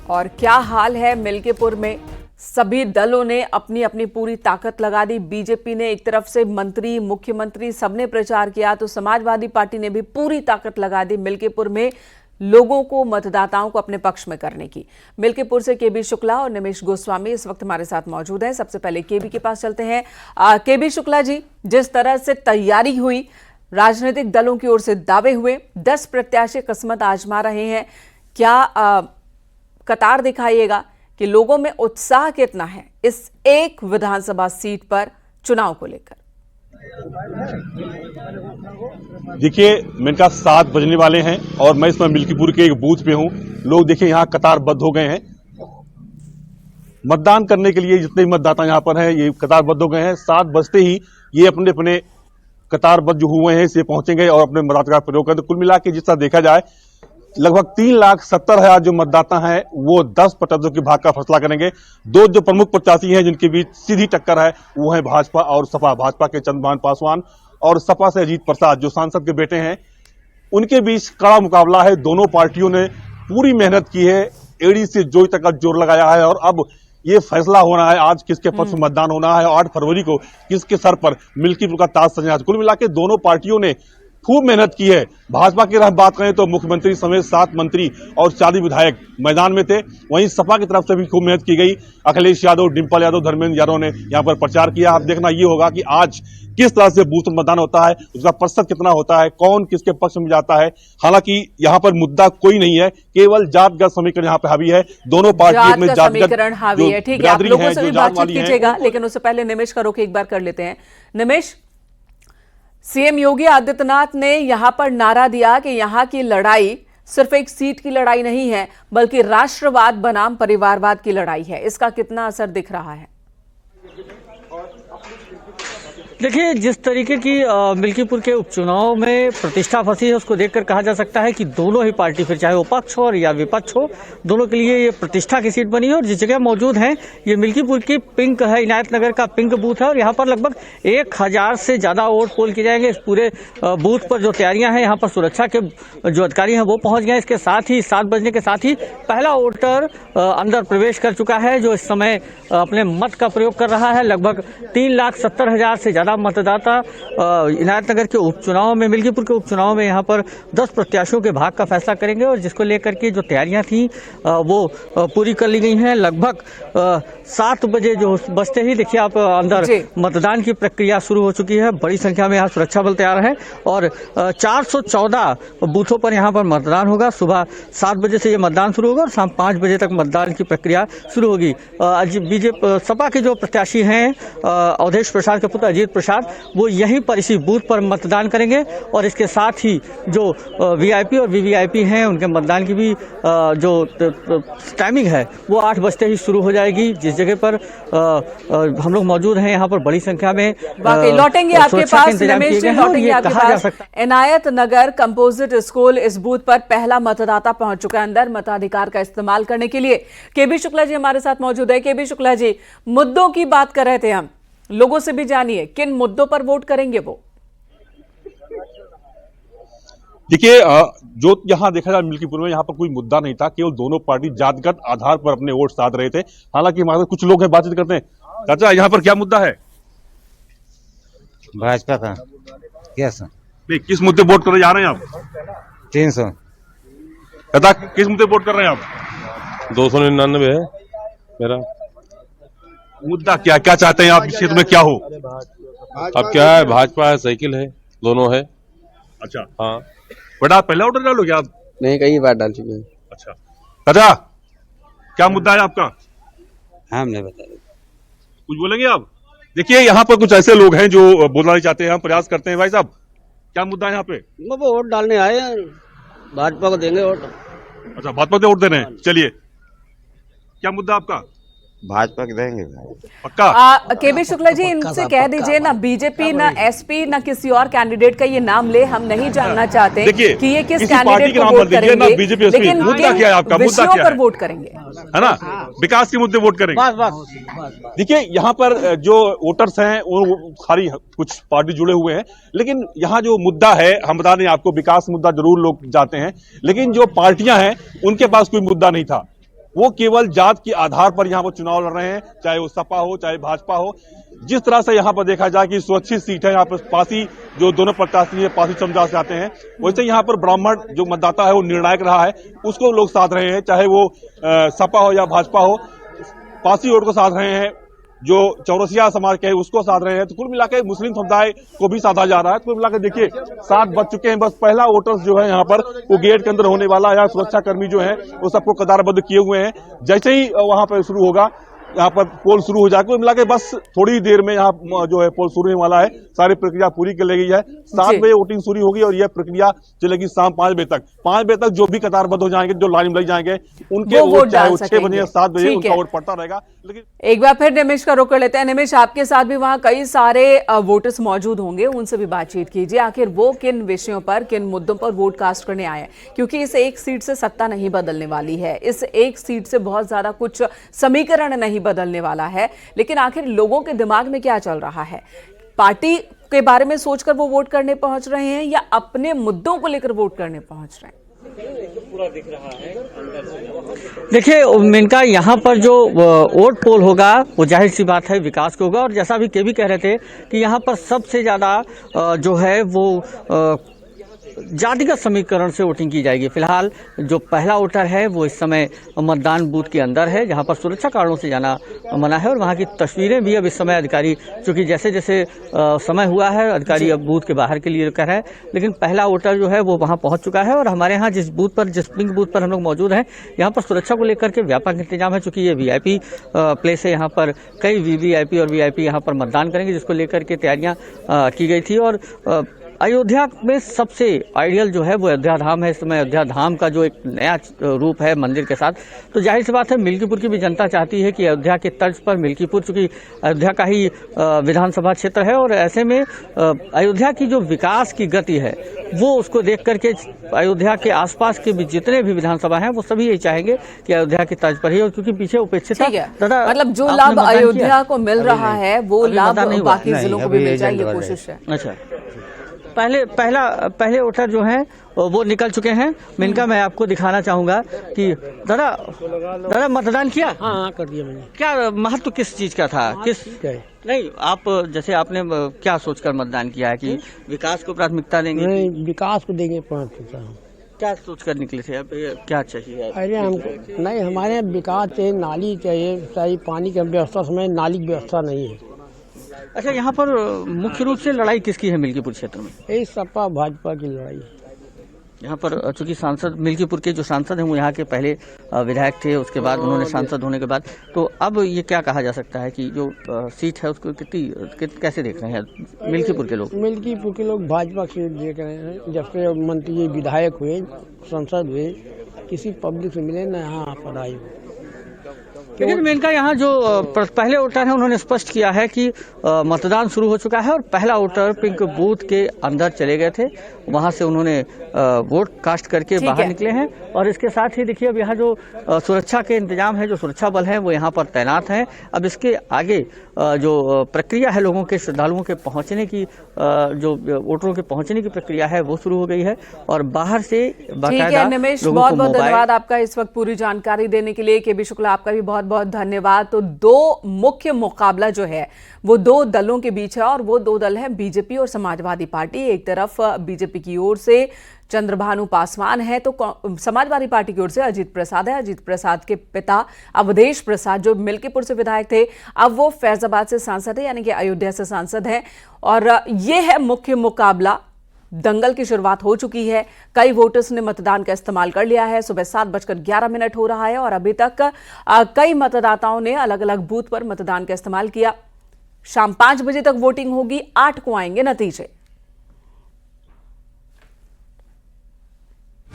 और क्या हाल है मिल्कीपुर में। सभी दलों ने अपनी अपनी पूरी ताकत लगा दी। बीजेपी ने एक तरफ से मंत्री, मुख्यमंत्री सबने प्रचार किया, तो समाजवादी पार्टी ने भी पूरी ताकत लगा दी मिल्कीपुर में लोगों को, मतदाताओं को अपने पक्ष में करने की। मिल्कीपुर से केबी शुक्ला और निमेश गोस्वामी इस वक्त हमारे साथ मौजूद हैं। सबसे पहले केबी के पास चलते हैं। केबी शुक्ला जी, जिस तरह से तैयारी हुई, राजनीतिक दलों की ओर से दावे हुए, 10 प्रत्याशी किस्मत आजमा रहे हैं, क्या कतार दिखाइएगा कि लोगों में उत्साह कितना है इस एक विधानसभा सीट पर चुनाव को लेकर? देखिए, मेरे का 7 बजने वाले हैं और मैं इसमें मिल्कीपुर के एक बूथ पे हूं। लोग देखिए यहाँ कतारबद्ध हो गए हैं मतदान करने के लिए। जितने मतदाता यहाँ पर हैं ये कतारबद्ध हो गए हैं। 7 बजते ही ये अपने अपने कतारबद्ध जो हुए हैं इसे पहुंचेंगे और अपने मताधिकार प्रयोग करेंगे। कुल मिला के जिस तरह देखा जाए लगभग 3,70,000 जो मतदाता हैं वो 10 प्रत्याशियों के भाग का फैसला करेंगे। 2 जो प्रमुख प्रत्याशी हैं जिनके बीच सीधी टक्कर है वो है भाजपा और सपा। भाजपा के चंद्रभान पासवान और सपा से अजीत प्रसाद जो सांसद के बेटे हैं, उनके बीच कड़ा मुकाबला है। दोनों पार्टियों ने पूरी मेहनत की है, एड़ी से जोई तक का जोर लगाया है और अब ये फैसला होना है आज किसके पक्ष में मतदान होना है। 8 फरवरी को किसके सर पर मिल्कीपुर का ताज सजना है। कुल मिला के दोनों पार्टियों ने खूब मेहनत की है। भाजपा की तरफ बात करें तो मुख्यमंत्री समेत 7 मंत्री और 40 विधायक मैदान में थे। वहीं सपा की तरफ से भी खूब मेहनत की गई। अखिलेश यादव, डिंपल यादव, धर्मेंद्र यादव ने यहां पर प्रचार किया। अब देखना ये होगा कि आज किस तरह से बूथ मतदान होता है, उसका प्रतिशत कितना होता है, कौन किसके पक्ष में जाता है। हालांकि यहाँ पर मुद्दा कोई नहीं है, केवल जातगत समीकरण यहाँ पे हावी है। दोनों पार्टियों में समीकरण हावी है। ठीक है, आप लोगों से भी बातचीत कीजिएगा, लेकिन उससे पहले निमेश का रुख एक बार कर लेते हैं। निमेश, सीएम योगी आदित्यनाथ ने यहां पर नारा दिया कि यहां की लड़ाई सिर्फ एक सीट की लड़ाई नहीं है, बल्कि राष्ट्रवाद बनाम परिवारवाद की लड़ाई है। इसका कितना असर दिख रहा है? देखिए, जिस तरीके की मिल्कीपुर के उपचुनाव में प्रतिष्ठा फंसी है उसको देखकर कहा जा सकता है कि दोनों ही पार्टी, फिर चाहे वो पक्ष हो या विपक्ष हो, दोनों के लिए ये प्रतिष्ठा की सीट बनी है। और जिस जगह मौजूद है ये मिल्कीपुर की पिंक है, इनायत नगर का पिंक बूथ है और यहाँ पर लगभग 1000 से ज्यादा वोट पोल किए जाएंगे। इस पूरे बूथ पर जो तैयारियां हैं, यहाँ पर सुरक्षा के जो अधिकारी हैं वो पहुंच गए। इसके साथ ही 7 बजने के साथ ही पहला वोटर अंदर प्रवेश कर चुका है जो इस समय अपने मत का प्रयोग कर रहा है। लगभग 3,70,000 से ज्यादा मतदाता इनायत नगर के उपचुनाव में, मिल्कीपुर के उपचुनाव में यहाँ पर 10 प्रत्याशियों के भाग का फैसला करेंगे और जिसको लेकर के जो तैयारियां थी वो पूरी कर ली गई हैं। लगभग 7 बजे जो बजते ही देखिए आप अंदर मतदान की प्रक्रिया शुरू हो चुकी है। बड़ी संख्या में यहाँ सुरक्षा बल तैयार है और 414 बूथों पर यहाँ पर मतदान होगा। सुबह 7 बजे से ये मतदान शुरू होगा और शाम 5 बजे तक मतदान की प्रक्रिया शुरू होगी। बीजेपी सपा के जो प्रत्याशी हैं अवधेश प्रसाद के पुत्र अजीत प्रसाद, वो यहीं पर इसी बूथ पर मतदान करेंगे और इसके साथ ही जो वीआईपी और वीवीआईपी हैं उनके मतदान की भी जो टाइमिंग है वो 8 बजते ही शुरू हो जाएगी। जिस जगह पर हम लोग मौजूद हैं यहाँ पर बड़ी संख्या में लौटेंगे आपके पास। रमेश जी, लौटेंगे आपके पास। इनायत नगर कंपोजिट स्कूल इस बूथ पर पहला मतदाता पहुंच चुका है अंदर मताधिकार का इस्तेमाल करने के लिए। केबी शुक्ला जी हमारे साथ मौजूद है। केबी शुक्ला जी, मुद्दों की बात कर रहे थे हम, लोगों से भी जानिए किन मुद्दों पर वोट करेंगे वो। देखिए, जो यहाँ देखा जाए मिल्कीपुर में यहाँ पर कोई मुद्दा नहीं था, केवल दोनों पार्टी जातिगत आधार पर अपने वोट साध रहे थे। हालांकि हमारे कुछ लोग हैं, बातचीत करते हैं। चाचा, यहाँ पर क्या मुद्दा है? भाजपा का क्या सर? नहीं, किस मुद्दे वोट करने जा रहे हैं आप? 300। चाचा, किस मुद्दे वोट कर रहे हैं आप? 299 है मेरा मुद्दा। क्या क्या चाहते हैं आप इस क्षेत्र में क्या हो? अब क्या है, भाजपा है, साइकिल है, दोनों है। अच्छा, हाँ। बेटा पहला ऑर्डर डालो क्या आप? नहीं, कई बार डाल चुके हैं। अच्छा चाचा, क्या मुद्दा है आपका? हाँ, हमने बताया। कुछ बोलेंगे आप? देखिए, यहाँ पर कुछ ऐसे लोग हैं जो बोलना नहीं चाहते हैं, हम प्रयास करते हैं। भाई साहब, क्या मुद्दा है यहाँ पे? वोट डालने आए हैं, भाजपा को देंगे वोट। अच्छा, भाजपा को वोट दे रहे हैं। चलिए, क्या मुद्दा आपका? भाजपा के देंगे पक्का? केबी शुक्ला जी, इनसे कह दीजिए ना बीजेपी ना एसपी ना किसी और कैंडिडेट का ये नाम ले, हम नहीं जानना चाहते कि ये किस कैंडिडेट को वोट करेंगे, लेकिन मुद्दा क्या है आपका? मुद्दा क्या पर वोट करेंगे, है ना? विकास के मुद्दे वोट करेंगे। देखिए, यहाँ पर जो वोटर्स हैं वो सारी कुछ पार्टी जुड़े हुए हैं, लेकिन यहाँ जो मुद्दा है, हम बता दें आपको, विकास मुद्दा जरूर लोग जाते हैं, लेकिन जो पार्टियां हैं उनके पास कोई मुद्दा नहीं था। वो केवल जात के आधार पर यहाँ पर चुनाव लड़ रहे हैं, चाहे वो सपा हो चाहे भाजपा हो। जिस तरह से यहाँ पर देखा जाए कि सुरक्षित सीट है, यहाँ पर पासी जो दोनों प्रत्याशी है पासी समझा से आते हैं, वैसे यहाँ पर ब्राह्मण जो मतदाता है वो निर्णायक रहा है, उसको लोग साध रहे हैं, चाहे वो सपा हो या भाजपा हो, पासी वोट को साध रहे हैं, जो चौरसिया समाज के है उसको साध रहे हैं। तो कुल मिलाकर मुस्लिम समुदाय को भी साधा जा रहा है। कुल मिलाकर देखिए 7 बज चुके हैं, बस पहला वोटर्स जो है यहाँ पर वो गेट के अंदर होने वाला है। सुरक्षा कर्मी जो है वो सबको कतारबद्ध किए हुए हैं। जैसे ही वहां पर शुरू होगा, यहाँ पर पोल शुरू हो जाएगा, कुल मिलाकर बस थोड़ी देर में यहाँ जो है पोल शुरू होने वाला है। सारी प्रक्रिया पूरी कर ली गई है। 7 बजे वोटिंग शुरू होगी और यह प्रक्रिया चलेगी शाम 5 बजे तक। 5 बजे तक जो भी कतारबद्ध हो जाएंगे, जो लाइन में लग जाएंगे, उनके वोट चाहे 6 बजे 7 बजे उनका वोट पड़ता रहेगा। लेकिन एक बार फिर निमिष का रुख कर लेते हैं। निमिष, आपके साथ भी वहां कई सारे वोटर्स मौजूद होंगे, उनसे भी बातचीत कीजिए। आखिर वो किन विषयों पर, किन मुद्दों पर वोट कास्ट करने आए हैं? क्योंकि इस एक सीट से सत्ता नहीं बदलने वाली है, इस एक सीट से बहुत ज्यादा कुछ समीकरण नहीं बदलने वाला है, लेकिन आखिर लोगों के दिमाग में क्या चल रहा है? पार्टी के बारे में सोचकर वो वोट करने पहुंच रहे हैं या अपने मुद्दों को लेकर वोट करने पहुंच रहे हैं? देखिए मेनका, यहाँ पर जो वोट पोल होगा वो जाहिर सी बात है विकास को होगा। और जैसा भी केवी कह रहे थे कि यहाँ पर सबसे ज्यादा जो है वो जातिगत समीकरण से वोटिंग की जाएगी। फिलहाल जो पहला वोटर है वो इस समय मतदान बूथ के अंदर है, जहां पर सुरक्षा कारणों से जाना मना है। और वहां की तस्वीरें भी अब इस समय अधिकारी, चूंकि जैसे जैसे समय हुआ है, अधिकारी अब बूथ के बाहर के लिए कह रहे हैं, लेकिन पहला वोटर जो है वो वहां पहुंच चुका है। और हमारे यहाँ जिस बूथ पर, जिस पिंक बूथ पर हम लोग मौजूद हैं, यहाँ पर सुरक्षा को लेकर के व्यापक इंतजाम है। चूंकि ये VIP प्लेस है, यहाँ पर कई VVIP और VIP यहाँ पर मतदान करेंगे, जिसको लेकर के तैयारियां की गई थी। और अयोध्या में सबसे आइडियल जो है वो अयोध्या धाम है। इस समय अयोध्या धाम का जो एक नया रूप है मंदिर के साथ, तो जाहिर सी बात है मिल्कीपुर की भी जनता चाहती है कि अयोध्या के तर्ज पर मिल्कीपुर, चूंकि अयोध्या का ही विधानसभा क्षेत्र है, और ऐसे में अयोध्या की जो विकास की गति है वो उसको देख करके अयोध्या के आसपास के भी जितने भी विधानसभा हैं वो सभी यही चाहेंगे कि अयोध्या की तर्ज पर ही। और क्योंकि पीछे उपेक्षित मतलब जो लाभ अयोध्या को मिल रहा है वो लाभ बाकी जिलों को भी मिल जाए, ये कोशिश है। अच्छा, पहले वोटर जो हैं वो निकल चुके हैं। मिनका, मैं आपको दिखाना चाहूंगा कि दादा मतदान किया? हाँ कर दिया मैंने। क्या महत्व किस चीज का था? किस नहीं, आप जैसे आपने क्या सोचकर मतदान किया है कि विकास को प्राथमिकता देंगे? नहीं, विकास को देंगे प्राथमिकता। क्या सोचकर निकले थे? अब क्या चाहिए? अरे हमको नहीं, हमारे विकास चाहिए, नाली चाहिए, सही पानी की व्यवस्था, समय नाली की व्यवस्था नहीं है। अच्छा, यहाँ पर मुख्य रूप से लड़ाई किसकी है मिल्कीपुर क्षेत्र में? यही सपा भाजपा की लड़ाई। यहाँ पर चूंकि सांसद, मिल्कीपुर के जो सांसद हैं वो यहाँ के पहले विधायक थे, उसके बाद उन्होंने सांसद होने के बाद, तो अब ये क्या कहा जा सकता है कि जो सीट है उसको कैसे देख रहे हैं मिल्कीपुर के लोग? मिल्कीपुर के लोग भाजपा सीट देख रहे हैं। जब से मंत्री विधायक हुए, सांसद हुए, किसी पब्लिक से मिले ना यहाँ पर आए। लेकिन मेनका, यहाँ जो पहले वोटर हैं उन्होंने स्पष्ट किया है कि मतदान शुरू हो चुका है और पहला वोटर पिंक बूथ के अंदर चले गए थे, वहां से उन्होंने वोट कास्ट करके बाहर निकले हैं। और इसके साथ ही देखिए अब यहाँ जो सुरक्षा के इंतजाम है, जो सुरक्षा बल है वो यहाँ पर तैनात हैं। अब इसके आगे जो प्रक्रिया है लोगों के, श्रद्धालुओं के पहुंचने की, जो वोटरों के पहुंचने की प्रक्रिया है वो शुरू हो गई है। और बाहर से बाकायदा निमेश, बहुत बहुत धन्यवाद आपका इस वक्त पूरी जानकारी देने के लिए। केबी शुक्ला, आपका भी बहुत बहुत धन्यवाद। तो दो मुख्य मुकाबला जो है वो दो दलों के बीच है, और वो दो दल हैं बीजेपी और समाजवादी पार्टी। एक तरफ बीजेपी की ओर से चंद्रभानु पासवान है, तो समाजवादी पार्टी की ओर से अजीत प्रसाद है। अजीत प्रसाद के पिता अवधेश प्रसाद जो मिल्कीपुर से विधायक थे, अब वो फैजाबाद से सांसद है, यानी कि अयोध्या से सांसद हैं। और ये है मुख्य मुकाबला। दंगल की शुरुआत हो चुकी है, कई वोटर्स ने मतदान का इस्तेमाल कर लिया है। सुबह 7:11 हो रहा है और अभी तक कई मतदाताओं ने अलग अलग बूथ पर मतदान का इस्तेमाल किया। शाम 5 बजे तक वोटिंग होगी, 8 को आएंगे नतीजे।